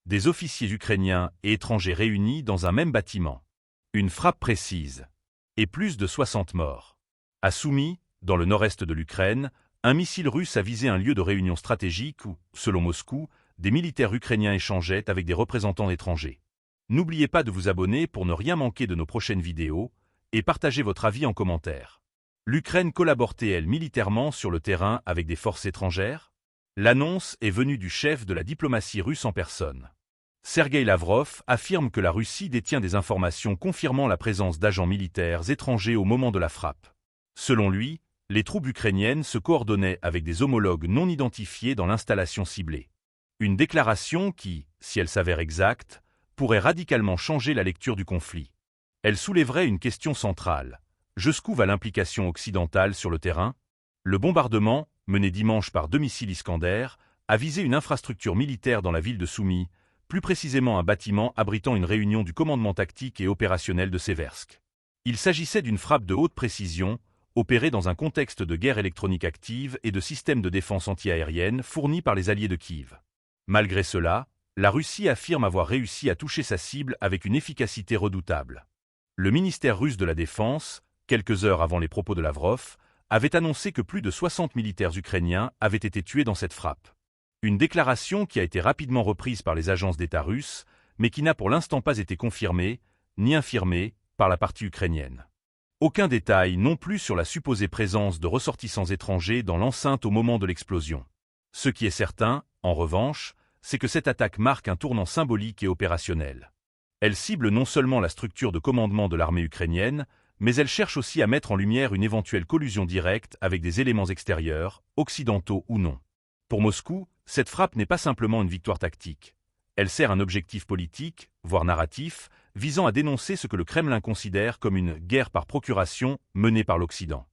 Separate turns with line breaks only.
Des officiers ukrainiens et étrangers réunis dans un même bâtiment. Une frappe précise. Et plus de 60 morts. À Soumy, dans le nord-est de l'Ukraine, un missile russe a visé un lieu de réunion stratégique où, selon Moscou, des militaires ukrainiens échangeaient avec des représentants étrangers. N'oubliez pas de vous abonner pour ne rien manquer de nos prochaines vidéos et partagez votre avis en commentaire. L'Ukraine collabore-t-elle militairement sur le terrain avec des forces étrangères? L'annonce est venue du chef de la diplomatie russe en personne. Sergueï Lavrov affirme que la Russie détient des informations confirmant la présence d'agents militaires étrangers au moment de la frappe. Selon lui, les troupes ukrainiennes se coordonnaient avec des homologues non identifiés dans l'installation ciblée. Une déclaration qui, si elle s'avère exacte, pourrait radicalement changer la lecture du conflit. Elle soulèverait une question centrale. Jusqu'où va l'implication occidentale sur le terrain? Le bombardement, mené dimanche par 2 missiles Iskander, a visé une infrastructure militaire dans la ville de Soumy, plus précisément un bâtiment abritant une réunion du commandement tactique et opérationnel de Seversk. Il s'agissait d'une frappe de haute précision, opérée dans un contexte de guerre électronique active et de systèmes de défense antiaérienne fournis par les alliés de Kiev. Malgré cela, la Russie affirme avoir réussi à toucher sa cible avec une efficacité redoutable. Le ministère russe de la Défense, quelques heures avant les propos de Lavrov, avait annoncé que plus de 60 militaires ukrainiens avaient été tués dans cette frappe. Une déclaration qui a été rapidement reprise par les agences d'État russes, mais qui n'a pour l'instant pas été confirmée, ni infirmée, par la partie ukrainienne. Aucun détail non plus sur la supposée présence de ressortissants étrangers dans l'enceinte au moment de l'explosion. Ce qui est certain, en revanche, c'est que cette attaque marque un tournant symbolique et opérationnel. Elle cible non seulement la structure de commandement de l'armée ukrainienne, mais elle cherche aussi à mettre en lumière une éventuelle collusion directe avec des éléments extérieurs, occidentaux ou non. Pour Moscou, cette frappe n'est pas simplement une victoire tactique. Elle sert un objectif politique, voire narratif, visant à dénoncer ce que le Kremlin considère comme une guerre par procuration menée par l'Occident.